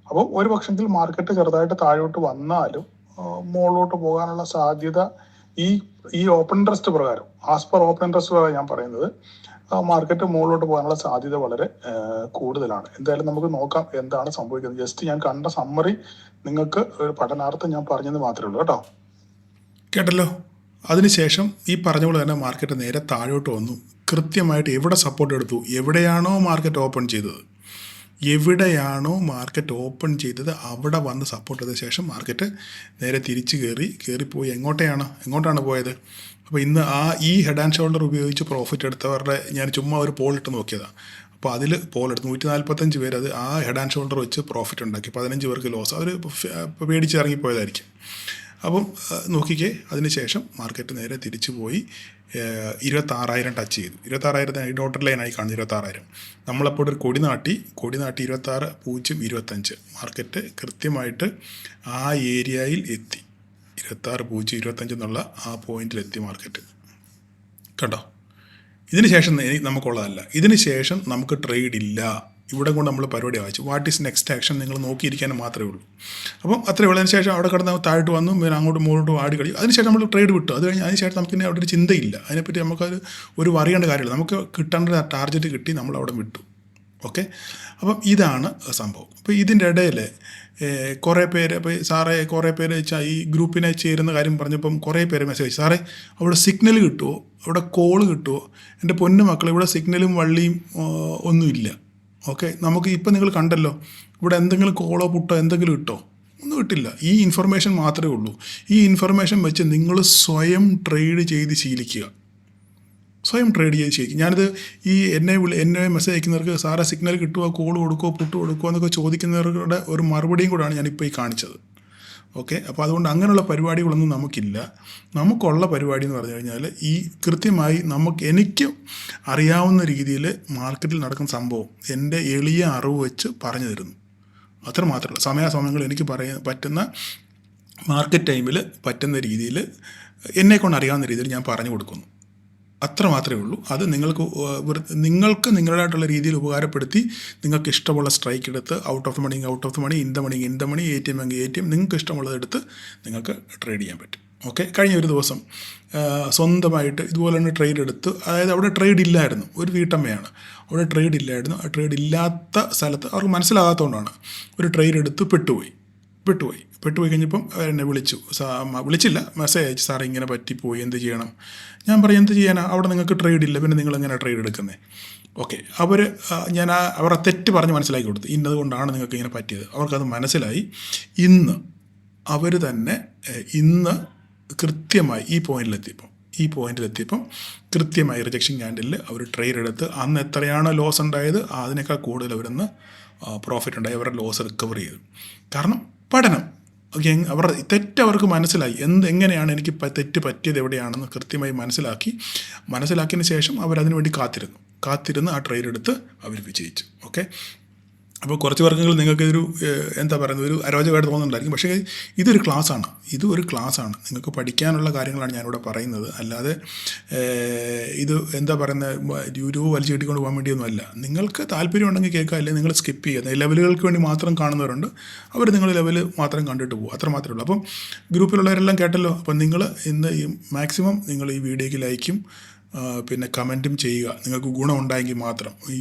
അപ്പോൾ ഒരു പക്ഷെങ്കിൽ മാർക്കറ്റ് ചെറുതായിട്ട് താഴോട്ട് വന്നാലും മുകളിലോട്ട് പോകാനുള്ള സാധ്യത ഈ ഓപ്പൺ ഇൻട്രസ്റ്റ് പ്രകാരം, ആസ് പെർ ഓപ്പൺ ഇൻട്രസ്റ്റ് പ്രകാരം ഞാൻ പറയുന്നത് മാർക്കറ്റ് മുകളിലോട്ട് പോകാനുള്ള സാധ്യത വളരെ കൂടുതലാണ്. എന്തായാലും നമുക്ക് നോക്കാം എന്താണ് സംഭവിക്കുന്നത്. ജസ്റ്റ് ഞാൻ കണ്ട സമ്മറി നിങ്ങൾക്ക് ഒരു പഠനാർത്ഥം ഞാൻ പറഞ്ഞത് മാത്രമേ ഉള്ളൂ കേട്ടോ. കേട്ടല്ലോ. അതിനുശേഷം ഈ പറഞ്ഞ പോലെ തന്നെ മാർക്കറ്റ് നേരെ താഴോട്ട് വന്നു. കൃത്യമായിട്ട് എവിടെ സപ്പോർട്ട് എടുത്തു, എവിടെയാണോ മാർക്കറ്റ് ഓപ്പൺ ചെയ്തത് അവിടെ വന്ന് സപ്പോർട്ട് ചെയ്ത ശേഷം മാർക്കറ്റ് നേരെ തിരിച്ച് കയറിപ്പോയി. എങ്ങോട്ടാണ് പോയത്? അപ്പോൾ ഇന്ന് ഈ ഹെഡ് ആൻഡ് ഷോൾഡർ ഉപയോഗിച്ച് പ്രോഫിറ്റ് എടുത്തവരുടെ ഞാൻ ചുമ്മാ ഒരു പോൾ ഇട്ട് നോക്കിയതാണ്. അപ്പോൾ അതിൽ പോൾ എടുത്ത് 145 പേര് അത് ആ ഹെഡ് ആൻഡ് ഷോൾഡർ വെച്ച് പ്രോഫിറ്റ് ഉണ്ടാക്കി. 15 പേർക്ക് ലോസ്. അവർ പേടിച്ച് ഇറങ്ങിപ്പോയതായിരിക്കും. അപ്പം നോക്കിക്കേ, അതിനുശേഷം മാർക്കറ്റ് നേരെ തിരിച്ചു പോയി 26,000 ടച്ച് ചെയ്തു. 26,000 ഡോട്ടർ ലൈനായി കാണുന്നു. 26,000 നമ്മളപ്പോൾ ഒരു കൊടി നാട്ടി 26,025 മാർക്കറ്റ് കൃത്യമായിട്ട് ആ ഏരിയയിൽ എത്തി. 26,025 എന്നുള്ള ആ പോയിന്റിലെത്തി മാർക്കറ്റ്. കണ്ടോ? ഇതിന് ശേഷം നമുക്കുള്ളതല്ല. ഇതിന് ശേഷം നമുക്ക് ട്രേഡ് ഇല്ല. ഇവിടെ കൊണ്ട് നമ്മൾ പരിപാടി വായിച്ചു. വാട്ട് ഈസ് നെക്സ്റ്റ് ആക്ഷൻ നിങ്ങൾ നോക്കിയിരിക്കാനും മാത്രമേ ഉള്ളൂ. അപ്പം അത്രയേ ഉള്ളൂ. അതിന് ശേഷം അവിടെ കിടന്ന് താഴോട്ട് വന്നു, പിന്നെ അങ്ങോട്ട് മുകളിലോട്ട് ആടി കളി. അതിനുശേഷം നമ്മൾ ട്രേഡ് വിട്ടു. അത് കഴിഞ്ഞ് അതിനുശേഷം നമുക്ക് പിന്നെ അവിടെ ഒരു ചിന്തയില്ല. അതിനെപ്പറ്റി നമുക്കൊരു അറിയേണ്ട കാര്യമില്ല. നമുക്ക് കിട്ടേണ്ട ടാർഗറ്റ് കിട്ടി, നമ്മൾ അവിടെ വിട്ടു. ഓക്കെ, അപ്പം ഇതാണ് സംഭവം. അപ്പോൾ ഇതിൻ്റെ ഇടയിൽ കുറേ പേര്, അപ്പോൾ സാറേ കുറേ പേര് വെച്ചാൽ ഈ ഗ്രൂപ്പിനെ ചേരുന്ന കാര്യം പറഞ്ഞപ്പം കുറേ പേര് മെസ്സേജ്, സാറേ അവിടെ സിഗ്നൽ കിട്ടുമോ, അവിടെ കോൾ കിട്ടുമോ? എൻ്റെ പൊന്നു മക്കൾ, ഇവിടെ സിഗ്നലും വള്ളിയും ഒന്നുമില്ല. ഓക്കെ, നമുക്ക് ഇപ്പം നിങ്ങൾ കണ്ടല്ലോ, ഇവിടെ എന്തെങ്കിലും കോളോ പുട്ടോ എന്തെങ്കിലും കിട്ടോ? ഒന്നും കിട്ടില്ല. ഈ ഇൻഫർമേഷൻ മാത്രമേ ഉള്ളൂ. ഈ ഇൻഫർമേഷൻ വെച്ച് നിങ്ങൾ സ്വയം ട്രേഡ് ചെയ്ത് ശീലിക്കുക. ഞാനിത് ഈ എന്നെ മെസ്സേജ് അയക്കുന്നവർക്ക് സാറെ സിഗ്നൽ കിട്ടുമോ, കോൾ കൊടുക്കുമോ, പുട്ട് കൊടുക്കുമോ എന്നൊക്കെ ചോദിക്കുന്നവരുടെ ഒരു മറുപടിയും കൂടാണ് ഞാനിപ്പോൾ ഈ കാണിച്ചത്. ഓക്കെ, അപ്പോൾ അതുകൊണ്ട് അങ്ങനെയുള്ള പരിപാടികളൊന്നും നമുക്കില്ല. നമുക്കുള്ള പരിപാടി എന്ന് പറഞ്ഞു കഴിഞ്ഞാൽ ഈ കൃത്യമായി എനിക്ക് അറിയാവുന്ന രീതിയിൽ മാർക്കറ്റിൽ നടക്കുന്ന സംഭവം എൻ്റെ എളിയ അറിവ് വെച്ച് പറഞ്ഞു തരുന്നു. അത്ര മാത്രമല്ല. സമയാസമയങ്ങൾ എനിക്ക് പറ്റുന്ന മാർക്കറ്റ് ടൈമിൽ പറ്റുന്ന രീതിയിൽ എന്നെക്കൊണ്ട് അറിയാവുന്ന രീതിയിൽ ഞാൻ പറഞ്ഞു കൊടുക്കുന്നു. അത്ര മാത്രമേ ഉള്ളൂ. അത് നിങ്ങൾക്ക് നിങ്ങളുടേതായിട്ടുള്ള രീതിയിൽ ഉപകാരപ്പെടുത്തി നിങ്ങൾക്ക് ഇഷ്ടമുള്ള സ്ട്രൈക്ക് എടുത്ത് out of the money, in the money, ATM എങ്കിൽ ATM, നിങ്ങൾക്ക് ഇഷ്ടമുള്ളത് എടുത്ത് നിങ്ങൾക്ക് ട്രേഡ് ചെയ്യാൻ പറ്റും. ഓക്കെ, കഴിഞ്ഞ ഒരു ദിവസം സ്വന്തമായിട്ട് ഇതുപോലെ തന്നെ ട്രേഡ് എടുത്ത്, അതായത് അവിടെ ട്രേഡ് ഇല്ലായിരുന്നു, ഒരു വീട്ടമ്മയാണ്, അവിടെ ട്രേഡ് ഇല്ലായിരുന്നു. ആ ട്രേഡ് ഇല്ലാത്ത സ്ഥലത്ത് അവർക്ക് മനസ്സിലാകാത്തതുകൊണ്ടാണ് ഒരു ട്രേഡ് എടുത്ത് പെട്ടുപോയി കഴിഞ്ഞപ്പം എന്നെ വിളിച്ചില്ല, മെസ്സേജ് അയച്ചു, സാറേ ഇങ്ങനെ പറ്റിപ്പോയി, എന്ത് ചെയ്യണം? ഞാൻ പറയും, എന്ത് ചെയ്യാനാ, അവിടെ നിങ്ങൾക്ക് ട്രേഡ് ഇല്ല, പിന്നെ നിങ്ങൾ എങ്ങനെ ട്രേഡ് എടുക്കുന്നത്? ഓക്കെ, ഞാൻ അവരെ തെറ്റ് പറഞ്ഞ് മനസ്സിലാക്കി കൊടുത്തു. ഇന്നതുകൊണ്ടാണ് നിങ്ങൾക്ക് ഇങ്ങനെ പറ്റിയത്. അവർക്കത് മനസ്സിലായി. ഇന്ന് കൃത്യമായി ഈ പോയിന്റിലെത്തിയപ്പം കൃത്യമായി റിജക്ഷൻ ക്യാൻഡിലിൽ അവർ ട്രേഡ് എടുത്ത് അന്ന് എത്രയാണോ ലോസ് ഉണ്ടായത് അതിനേക്കാൾ കൂടുതൽ അവരന്ന് പ്രോഫിറ്റ് ഉണ്ടായി, അവരുടെ ലോസ് റിക്കവർ ചെയ്തു. കാരണം പഠനം, ഓക്കെ, അവരുടെ തെറ്റ് അവർക്ക് മനസ്സിലായി, എങ്ങനെയാണ് എനിക്ക് തെറ്റ് പറ്റിയത് എവിടെയാണെന്ന് കൃത്യമായി മനസ്സിലാക്കിയതിന് ശേഷം അവരതിനു വേണ്ടി കാത്തിരുന്ന് ആ ട്രേഡ് എടുത്ത് അവർ വിജയിച്ചു. ഓക്കെ, അപ്പോൾ കുറച്ച് വർഗ്ഗങ്ങൾ നിങ്ങൾക്ക് ഒരു എന്താ പറയുന്നത്, ഒരു അരോചകമായിട്ട് തോന്നുന്നുണ്ടായിരിക്കും. പക്ഷേ ഇതൊരു ക്ലാസ്സാണ്, നിങ്ങൾക്ക് പഠിക്കാനുള്ള കാര്യങ്ങളാണ് ഞാനിവിടെ പറയുന്നത്. അല്ലാതെ ഇത് എന്താ പറയുന്നത്, യൂട്യൂബ് വലിച്ചു കിട്ടിക്കൊണ്ട് പോകാൻ വേണ്ടിയൊന്നുമല്ല. നിങ്ങൾക്ക് താല്പര്യം ഉണ്ടെങ്കിൽ കേൾക്കുക, അല്ലെങ്കിൽ നിങ്ങൾ സ്കിപ്പ് ചെയ്യുക. ലെവലുകൾക്ക് വേണ്ടി മാത്രം കാണുന്നവരുണ്ട്, അവർ നിങ്ങൾ ലെവൽ മാത്രം കണ്ടിട്ട് പോകും, അത്ര മാത്രമേ ഉള്ളൂ. അപ്പം ഗ്രൂപ്പിലുള്ളവരെല്ലാം കേട്ടല്ലോ. അപ്പം നിങ്ങൾ ഇന്ന് മാക്സിമം നിങ്ങൾ ഈ വീഡിയോയ്ക്ക് ലൈക്കും പിന്നെ കമൻറ്റും ചെയ്യുക, നിങ്ങൾക്ക് ഗുണമുണ്ടായെങ്കിൽ മാത്രം. ഈ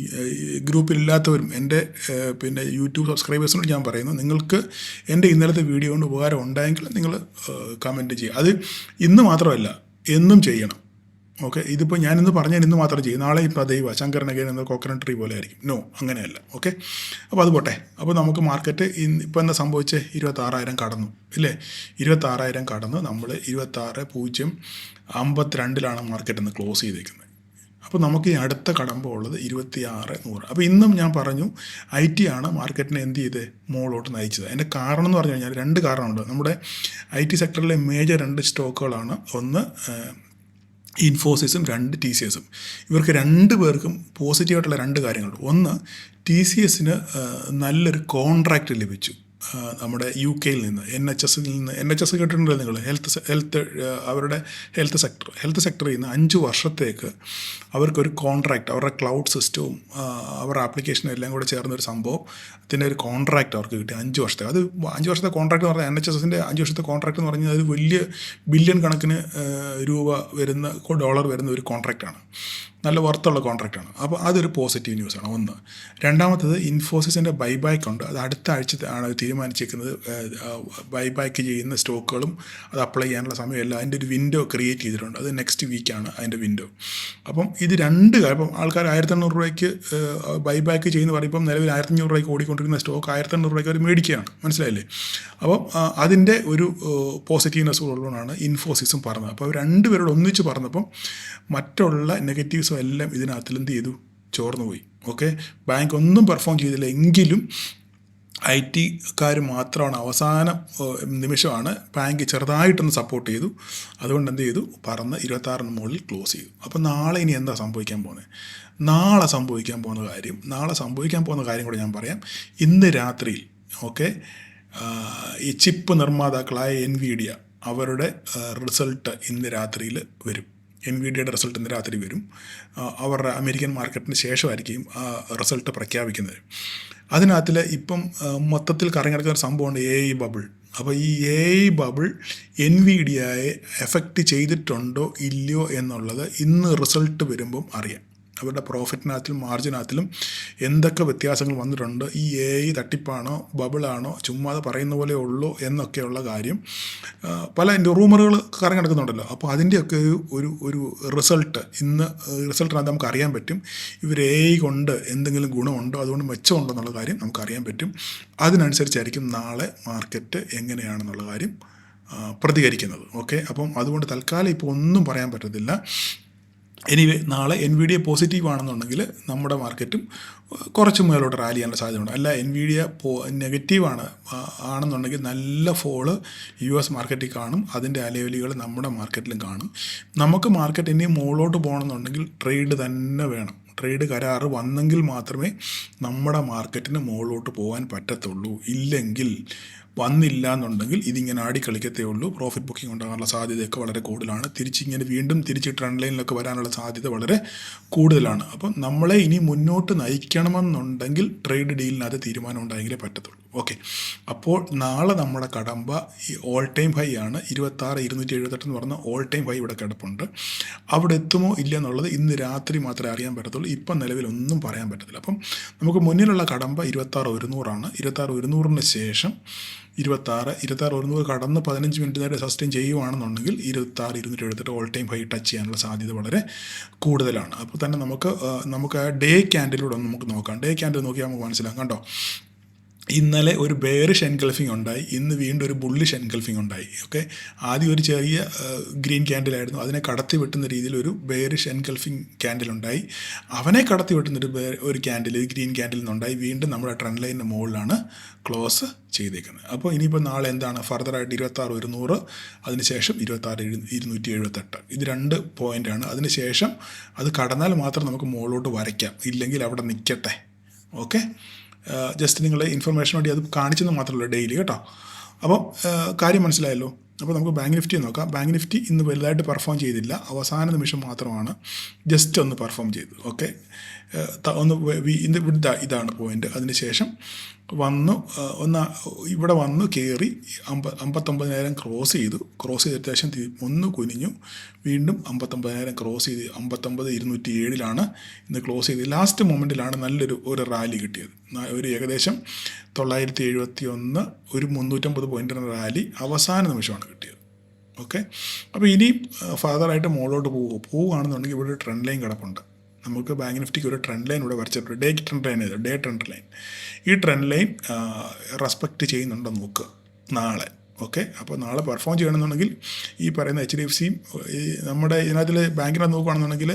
ഗ്രൂപ്പിലില്ലാത്തവരും എൻ്റെ പിന്നെ യൂട്യൂബ് സബ്സ്ക്രൈബേഴ്സിനോട് ഞാൻ പറയുന്നു, നിങ്ങൾക്ക് എൻ്റെ ഇന്നലത്തെ വീഡിയോ കൊണ്ട് ഉപകാരം ഉണ്ടായെങ്കിൽ നിങ്ങൾ കമൻറ്റ് ചെയ്യുക. അത് ഇന്ന് മാത്രമല്ല, എന്നും ചെയ്യണം. ഓക്കെ, ഇതിപ്പോൾ ഞാനിന്ന് പറഞ്ഞാൽ ഇന്ന് മാത്രം ചെയ്യും, നാളെ ഇപ്പോൾ ദൈവ ശങ്കരനഗർ എന്ന കോക്കനട്ട് ട്രീ പോലെ ആയിരിക്കും. നോ, അങ്ങനെയല്ല. ഓക്കെ, അപ്പോൾ അത് പോട്ടെ. അപ്പോൾ നമുക്ക് മാർക്കറ്റ് ഇപ്പോൾ എന്താ സംഭവിച്ചത്, 26,000 കടന്നു ഇല്ലേ? 26,000 കടന്ന് നമ്മൾ 26,052 മാർക്കറ്റ് ഇന്ന് ക്ലോസ് ചെയ്തേക്കുന്നത്. അപ്പോൾ നമുക്ക് ഈ അടുത്ത കടമ്പ ഉള്ളത് 26,100. അപ്പോൾ ഇന്നും ഞാൻ പറഞ്ഞു IT ആണ് മാർക്കറ്റിനെ എന്ത് ചെയ്ത് മുകളിലോട്ട് നയിച്ചത്. അതിൻ്റെ കാരണം എന്ന് പറഞ്ഞു കഴിഞ്ഞാൽ 2 കാരണമുണ്ട്. നമ്മുടെ IT സെക്ടറിലെ മേജർ 2 സ്റ്റോക്കുകളാണ്. ഒന്ന് ഇൻഫോസിസും 2 TCSും. ഇവർക്ക് 2 പേർക്കും പോസിറ്റീവായിട്ടുള്ള 2 കാര്യങ്ങളുണ്ട്. ഒന്ന്, TCSന് നല്ലൊരു കോൺട്രാക്റ്റ് ലഭിച്ചു നമ്മുടെ UK നിന്ന്, NHS കേട്ടിട്ടുണ്ടല്ലോ നിങ്ങൾ, അവരുടെ ഹെൽത്ത് സെക്ടറിൽ നിന്ന് 5 വർഷത്തേക്ക് അവർക്കൊരു കോൺട്രാക്റ്റ്, അവരുടെ ക്ലൗഡ് സിസ്റ്റവും അവരുടെ ആപ്ലിക്കേഷനും എല്ലാം കൂടെ ചേർന്നൊരു സംഭവം, അതിൻ്റെ ഒരു കോൺട്രാക്റ്റ് അവർക്ക് കിട്ടി 5 വർഷത്തെ. അത് 5 വർഷത്തെ കോൺട്രാക്റ്റ് എന്ന് പറഞ്ഞാൽ NHSൻ്റെ 5 വർഷത്തെ കോൺട്രാക്റ്റ് എന്ന് പറഞ്ഞാൽ അത് വലിയ ബില്യൺ കണക്കിന് ഡോളർ വരുന്ന ഒരു കോൺട്രാക്റ്റാണ്, നല്ല വർത്തുള്ള കോൺട്രാക്റ്റാണ്. അപ്പോൾ അതൊരു പോസിറ്റീവ് ന്യൂസാണ്. ഒന്ന്. രണ്ടാമത്തത്, ഇൻഫോസിസിൻ്റെ ബൈബാക്ക് ഉണ്ട്. അത് അടുത്ത ആഴ്ച ആണ് തീരുമാനിച്ചിരിക്കുന്നത്. ബൈബാക്ക് ചെയ്യുന്ന സ്റ്റോക്കുകളും അത് അപ്ലൈ ചെയ്യാനുള്ള സമയമല്ല, അതിൻ്റെ ഒരു വിൻഡോ ക്രിയേറ്റ് ചെയ്തിട്ടുണ്ട്. അത് നെക്സ്റ്റ് വീക്കാണ് അതിൻ്റെ വിൻഡോ. അപ്പം ഇത് 2 ഇപ്പം ആൾക്കാർ 1,800 രൂപയ്ക്ക് ബൈബാക്ക് ചെയ്യുന്ന പറയുമ്പം നിലവിൽ 1,500 രൂപയ്ക്ക് ഓടിക്കൊണ്ടിരിക്കുന്ന സ്റ്റോക്ക് 1,800 രൂപയ്ക്ക് അവർ മേടിക്കുകയാണ്, മനസ്സിലായില്ലേ? അപ്പം അതിൻ്റെ ഒരു പോസിറ്റീവ്നെസ് ഉള്ളതുകൊണ്ടാണ് ഇൻഫോസിസും പറഞ്ഞത്. അപ്പോൾ അവർ 2 പേരോട് ഒന്നിച്ച് പറഞ്ഞപ്പം മറ്റുള്ള നെഗറ്റീവ്സും എല്ലാം ഇതിനകത്തിൽ എന്ത് ചെയ്തു, ചോർന്നു പോയി. ഓക്കെ, ബാങ്ക് ഒന്നും പെർഫോം ചെയ്തില്ല എങ്കിലും IT-കാർ മാത്രമാണ് അവസാന നിമിഷമാണ് ബാങ്ക് ചെറുതായിട്ടൊന്ന് സപ്പോർട്ട് ചെയ്തു. അതുകൊണ്ട് എന്ത് ചെയ്തു, പറന്ന് 26 മുകളിൽ ക്ലോസ് ചെയ്തു. അപ്പോൾ നാളെ ഇനി എന്താ സംഭവിക്കാൻ പോകുന്നത്? നാളെ സംഭവിക്കാൻ പോകുന്ന കാര്യം കൂടെ ഞാൻ പറയാം. ഇന്ന് രാത്രിയിൽ ഈ ചിപ്പ് നിർമ്മാതാക്കളായ NVIDIA അവരുടെ റിസൾട്ട് ഇന്ന് രാത്രിയിൽ വരും. NVIDIAയുടെ റിസൾട്ട് ഇന്ന് രാത്രി വരും. അവരുടെ അമേരിക്കൻ മാർക്കറ്റിന് ശേഷമായിരിക്കും ആ റിസൾട്ട് പ്രഖ്യാപിക്കുന്നത്. അതിനകത്തിൽ ഇപ്പം മൊത്തത്തിൽ കറങ്ങിടക്കുന്ന ഒരു സംഭവമുണ്ട്, AI ബബിൾ. അപ്പോൾ ഈ AI ബബിൾ NVIDIAയെ എഫക്റ്റ് ചെയ്തിട്ടുണ്ടോ ഇല്ലയോ എന്നുള്ളത് ഇന്ന് റിസൾട്ട് വരുമ്പം അറിയാം. അവരുടെ പ്രോഫിറ്റിനകത്തിലും മാർജിനകത്തിലും എന്തൊക്കെ വ്യത്യാസങ്ങൾ വന്നിട്ടുണ്ട്, ഈ AI തട്ടിപ്പാണോ ബബിളാണോ ചുമ്മാതെ പറയുന്ന പോലെ ഉള്ളൂ എന്നൊക്കെയുള്ള കാര്യം പല റൂമറുകൾ കറങ്ങി നടക്കുന്നുണ്ടല്ലോ. അപ്പോൾ അതിൻ്റെയൊക്കെ ഒരു റിസൾട്ടിനകത്ത് നമുക്ക് അറിയാൻ പറ്റും ഇവർ AI കൊണ്ട് എന്തെങ്കിലും ഗുണമുണ്ടോ, അതുകൊണ്ട് മെച്ചമുണ്ടോ എന്നുള്ള കാര്യം നമുക്കറിയാൻ പറ്റും. അതിനനുസരിച്ചായിരിക്കും നാളെ മാർക്കറ്റ് എങ്ങനെയാണെന്നുള്ള കാര്യം പ്രതികരിക്കുന്നത്. ഓക്കെ, അപ്പം അതുകൊണ്ട് തൽക്കാലം ഇപ്പോൾ ഒന്നും പറയാൻ പറ്റത്തില്ല. എനിവേ, നാളെ NVIDIA പോസിറ്റീവ് ആണെന്നുണ്ടെങ്കിൽ നമ്മുടെ മാർക്കറ്റും കുറച്ച് മേലോട്ട് റാലി ചെയ്യാനുള്ള സാധ്യതയുണ്ട്. അല്ല, NVIDIA നെഗറ്റീവ് ആണെന്നുണ്ടെങ്കിൽ നല്ല ഫോള് US മാർക്കറ്റിൽ കാണും, അതിൻ്റെ അലവലികൾ നമ്മുടെ മാർക്കറ്റിലും കാണും. നമുക്ക് മാർക്കറ്റ് ഇനി മുകളിലോട്ട് പോകണമെന്നുണ്ടെങ്കിൽ ട്രേഡ് തന്നെ വേണം. ട്രേഡ് കരാറ് വന്നെങ്കിൽ മാത്രമേ നമ്മുടെ മാർക്കറ്റിന് മുകളിലോട്ട് പോകാൻ പറ്റത്തുള്ളൂ. ഇല്ലെങ്കിൽ വന്നില്ല എന്നുണ്ടെങ്കിൽ ഇതിങ്ങനെ ആടിക്കളിക്കത്തേ ഉള്ളൂ. പ്രോഫിറ്റ് ബുക്കിംഗ് ഉണ്ടാകാനുള്ള സാധ്യതയൊക്കെ വളരെ കൂടുതലാണ്. വീണ്ടും തിരിച്ച് ട്രെൻഡ് ലൈനിലൊക്കെ വരാനുള്ള സാധ്യത വളരെ കൂടുതലാണ്. അപ്പം നമ്മളെ ഇനി മുന്നോട്ട് നയിക്കണമെന്നുണ്ടെങ്കിൽ ട്രേഡ് ഡീലിനകത്ത് തീരുമാനം ഉണ്ടായെങ്കിലേ പറ്റത്തുള്ളൂ. ഓക്കെ, അപ്പോൾ നാളെ നമ്മുടെ കടമ്പ ഈ ഓൾ ടൈം ഹൈ ആണ് 26,278 എന്ന് പറഞ്ഞ ഓൾ ടൈം ഹൈ ഇവിടെ കിടപ്പുണ്ട്. അവിടെ എത്തുമോ ഇല്ല എന്നുള്ളത് ഇന്ന് രാത്രി മാത്രമേ അറിയാൻ പറ്റത്തുള്ളൂ. ഇപ്പം നിലവിലൊന്നും പറയാൻ പറ്റത്തില്ല. അപ്പം നമുക്ക് മുന്നിലുള്ള കടമ്പ 26,100 ആണ്. 26,100 ശേഷം 26,100 കടന്ന് 15 മിനിറ്റ് നേരം സസ്റ്റെയിൻ ചെയ്യുകയാണെന്നുണ്ടെങ്കിൽ 26,278 ഓൾ ടൈം ഹൈ ടച്ച് ചെയ്യാനുള്ള സാധ്യത വളരെ കൂടുതലാണ്. അപ്പോൾ തന്നെ നമുക്ക് ഡേ ക്യാൻഡിലൂടെ നമുക്ക് നോക്കാം. ഡേ ക്യാൻഡിൽ നോക്കിയാൽ നമുക്ക് മനസ്സിലാക്കാം. കണ്ടോ, ഇന്നലെ ഒരു ബെയറിഷ് എൻഗൾഫിംഗ് ഉണ്ടായി, ഇന്ന് വീണ്ടും ഒരു ബുള്ളിഷ് എൻഗൾഫിംഗ് ഉണ്ടായി. ഓക്കെ, ആദ്യം ഒരു ചെറിയ ഗ്രീൻ ക്യാൻഡിലായിരുന്നു, അതിനെ കടത്തി വെട്ടുന്ന രീതിയിൽ ഒരു ബെയറിഷ് എൻഗൾഫിംഗ് ക്യാൻഡിൽ ഉണ്ടായി. അവനെ കടത്തി വെട്ടുന്നൊരു ഒരു ക്യാൻഡിൽ, ഗ്രീൻ ക്യാൻഡിൽ നിന്നുണ്ടായി. വീണ്ടും നമ്മുടെ ട്രെൻഡ് ലൈനിൻ്റെ മുകളിലാണ് ക്ലോസ് ചെയ്തേക്കുന്നത്. അപ്പോൾ ഇനിയിപ്പോൾ നാളെ എന്താണ് ഫർദറായിട്ട് 26,100, അതിനുശേഷം 26,278. ഇത് 2 പോയിൻ്റാണ്. അതിനുശേഷം അത് കടന്നാൽ മാത്രം നമുക്ക് മുകളിലോട്ട് വരയ്ക്കാം, ഇല്ലെങ്കിൽ അവിടെ നിൽക്കട്ടെ. ഓക്കെ, ജസ്റ്റ് നിങ്ങളെ ഇൻഫർമേഷൻ വേണ്ടി അത് കാണിച്ചെന്ന് മാത്രമല്ല ഡെയിലി കേട്ടോ. അപ്പം കാര്യം മനസ്സിലായല്ലോ. അപ്പോൾ നമുക്ക് ബാങ്ക് നിഫ്റ്റി നോക്കാം. ബാങ്ക് നിഫ്റ്റി ഇന്ന് വലുതായിട്ട് പെർഫോം ചെയ്തില്ല, അവസാന നിമിഷം മാത്രമാണ് ജസ്റ്റ് ഒന്ന് പെർഫോം ചെയ്തു. ഓക്കെ, ഇതാണ് പോയിൻ്റ്. അതിനുശേഷം വന്നു ഇവിടെ വന്നു കയറി 59,000 ക്രോസ് ചെയ്തു അത്യാവശ്യം ഒന്ന് കുനിഞ്ഞു, വീണ്ടും 59,000 ക്രോസ് ചെയ്ത് 59,207 ഇന്ന് ക്ലോസ് ചെയ്ത്. ലാസ്റ്റ് മൊമെൻറ്റിലാണ് നല്ലൊരു റാലി കിട്ടിയത്. ഒരു ഏകദേശം 971, ഒരു 350 പോയിൻ്റിന് റാലി അവസാന നിമിഷമാണ് കിട്ടിയത്. ഓക്കെ, അപ്പോൾ ഇനി ഫർദറായിട്ട് മുകളിലോട്ട് പോവുകയാണെന്നുണ്ടെങ്കിൽ ഇവിടെ ഒരു ട്രെൻഡ് ലൈൻ കിടപ്പുണ്ട്. നമുക്ക് ബാങ്ക് നിഫ്റ്റിക്ക് ഒരു ട്രെൻഡ് ലൈൻ ഇവിടെ വരച്ചിട്ടുണ്ട്. Day trend line. ഈ ട്രെൻഡ് ലൈൻ റെസ്പെക്റ്റ് ചെയ്യുന്നുണ്ടോ നോക്കുക നാളെ. ഓക്കെ, അപ്പോൾ നാളെ പെർഫോം ചെയ്യണമെന്നുണ്ടെങ്കിൽ ഈ പറയുന്ന HDFCയും നമ്മുടെ ഇതിനകത്തിൽ ബാങ്കിനകത്ത് നോക്കുകയാണെന്നുണ്ടെങ്കിൽ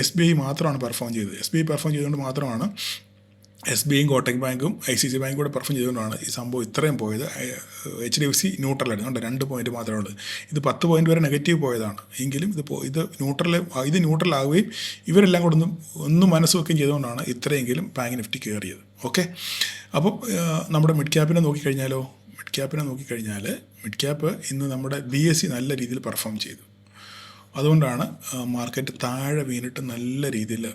SBI മാത്രമാണ് പെർഫോം ചെയ്തത്. SBI പെർഫോം ചെയ്തുകൊണ്ട് മാത്രമാണ് SBIയും കോട്ടക് ബാങ്കും ICICI ബാങ്കും കൂടെ പെർഫോം ചെയ്തുകൊണ്ടാണ് ഈ സംഭവം ഇത്രയും പോയത്. HDFC ന്യൂട്രലായിരുന്നു, 2 പോയിൻറ്റ് മാത്രമേ ഉള്ളൂ. ഇത് 10 പോയിൻറ്റ് വരെ നെഗറ്റീവ് പോയതാണ്. എങ്കിലും ഇത് ന്യൂട്രലാവുകയും ഇവരെല്ലാം കൂടെ ഒന്നും മനസ്സ് വെക്കുകയും ചെയ്തുകൊണ്ടാണ് ഇത്രയെങ്കിലും ബാങ്ക് നിഫ്റ്റി കയറിയത്. ഓക്കെ, അപ്പോൾ നമ്മുടെ മിഡ് ക്യാപ്പിനെ നോക്കിക്കഴിഞ്ഞാൽ മിഡ് ക്യാപ്പ് ഇന്ന് നമ്മുടെ BSE നല്ല രീതിയിൽ പെർഫോം ചെയ്തു. അതുകൊണ്ടാണ് മാർക്കറ്റ് താഴെ വീണിട്ട് നല്ല രീതിയിൽ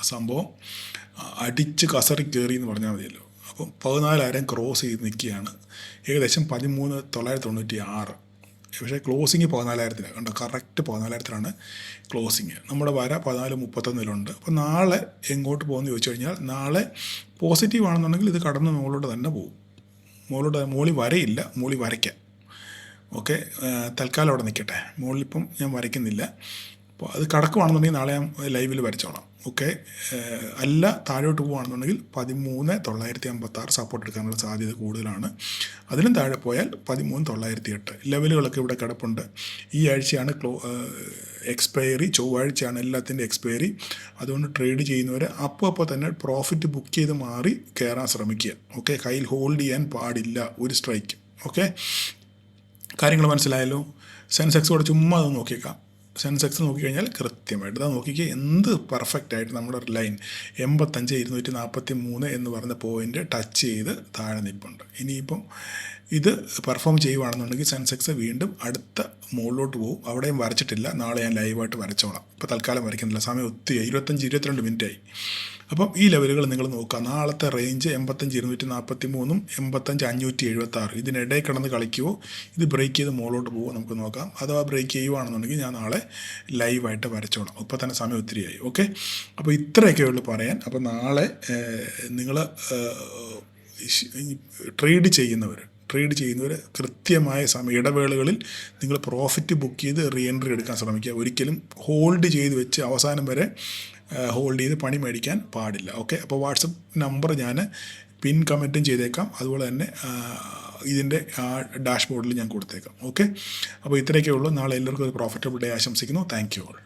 സംഭവം അടിച്ച് കസറി കയറി എന്ന് പറഞ്ഞാൽ മതിയല്ലോ. അപ്പം 14,000 ക്രോസ് ചെയ്ത് നിൽക്കുകയാണ്. ഏകദേശം 13,996. പക്ഷേ ക്ലോസിങ് 14,000 കണ്ടോ, കറക്റ്റ് 14,000 ക്ലോസിങ്. നമ്മുടെ വര 14.31 അപ്പോൾ നാളെ എങ്ങോട്ട് പോകുമെന്ന് ചോദിച്ചു കഴിഞ്ഞാൽ, നാളെ പോസിറ്റീവ് ആണെന്നുണ്ടെങ്കിൽ ഇത് കടന്ന് മുകളിലോട്ട് തന്നെ പോകും. മുകളിൽ വരയില്ല, മുകളിൽ വരയ്ക്കാം. ഓക്കെ, തൽക്കാലം അവിടെ നിൽക്കട്ടെ. മുകളിലിപ്പം ഞാൻ വരയ്ക്കുന്നില്ല. അപ്പോൾ അത് കടക്കുവാണെന്നുണ്ടെങ്കിൽ നാളെ ഞാൻ ലൈവിൽ വരച്ചോളാം. ഓക്കെ, അല്ല താഴോട്ട് പോവുകയാണെന്നുണ്ടെങ്കിൽ 13,956 സപ്പോർട്ട് എടുക്കാനുള്ള സാധ്യത കൂടുതലാണ്. അതിലും താഴെ പോയാൽ 13,908 ലെവലുകളൊക്കെ ഇവിടെ കിടപ്പുണ്ട്. ഈ ആഴ്ചയാണ് എക്സ്പയറി, ചൊവ്വാഴ്ചയാണ് എല്ലാത്തിൻ്റെ എക്സ്പയറി. അതുകൊണ്ട് ട്രേഡ് ചെയ്യുന്നവർ അപ്പോൾ തന്നെ പ്രോഫിറ്റ് ബുക്ക് ചെയ്ത് മാറി കയറാൻ ശ്രമിക്കുക. ഓക്കെ, കയ്യിൽ ഹോൾഡ് ചെയ്യാൻ പാടില്ല ഒരു സ്ട്രൈക്ക്. ഓക്കെ, കാര്യങ്ങൾ മനസ്സിലായല്ലോ. സെൻസെക്സ് കൂടെ ചുമ്മാ അത് നോക്കിയേക്കാം. സെൻസെക്സ് നോക്കിക്കഴിഞ്ഞാൽ കൃത്യമായിട്ട് ഇതാ നോക്കിക്കുക, എന്ത് പെർഫെക്റ്റായിട്ട് നമ്മുടെ ലൈൻ 85,243 എന്ന് പറയുന്ന പോയിൻ്റ് ടച്ച് ചെയ്ത് താഴെ നിൽപ്പുണ്ട്. ഇനിയിപ്പം ഇത് പെർഫോം ചെയ്യുകയാണെന്നുണ്ടെങ്കിൽ സെൻസെക്സ് വീണ്ടും അടുത്ത മുകളിലോട്ട് പോകും. അവിടെയും വരച്ചിട്ടില്ല, നാളെ ഞാൻ ലൈവായിട്ട് വരച്ചോളാം. ഇപ്പോൾ തൽക്കാലം വരയ്ക്കുന്നില്ല, സമയം ഒത്തിരി 22 മിനിറ്റായി. അപ്പം ഈ ലെവലുകൾ നിങ്ങൾ നോക്കുക. നാളത്തെ റേഞ്ച് 85,243, 85,576. ഇതിനിടയിൽ കിടന്ന് കളിക്കുമോ, ഇത് ബ്രേക്ക് ചെയ്ത് മുകളിലോട്ട് പോകുമോ നമുക്ക് നോക്കാം. അഥവാ ബ്രേക്ക് ചെയ്യുകയാണെന്നുണ്ടെങ്കിൽ ഞാൻ നാളെ ലൈവായിട്ട് വരച്ചോളാം. ഇപ്പോൾ തന്നെ സമയം ഒത്തിരിയായി. ഓക്കെ, അപ്പോൾ ഇത്രയൊക്കെ ഉള്ളൂ പറയാൻ. അപ്പോൾ നാളെ നിങ്ങൾ ട്രേഡ് ചെയ്യുന്നവർ കൃത്യമായ ഇടവേളകളിൽ നിങ്ങൾ പ്രോഫിറ്റ് ബുക്ക് ചെയ്ത് റീ എൻട്രി എടുക്കാൻ ശ്രമിക്കുക. ഒരിക്കലും ഹോൾഡ് ചെയ്ത് വെച്ച് അവസാനം വരെ ഹോൾഡ് ചെയ്ത് പണി മേടിക്കാൻ പാടില്ല. ഓക്കെ, അപ്പോൾ വാട്സപ്പ് നമ്പർ ഞാൻ പിൻ കമൻറ്റും ചെയ്തേക്കാം. അതുപോലെ തന്നെ ഇതിൻ്റെ ഡാഷ്ബോർഡിൽ ഞാൻ കൊടുത്തേക്കാം. ഓക്കെ, അപ്പോൾ ഇത്രയൊക്കെ ഉള്ളൂ. നാളെ എല്ലാവർക്കും ഒരു പ്രോഫിറ്റബിൾ ഡേ ആശംസിക്കുന്നു. Thank you all.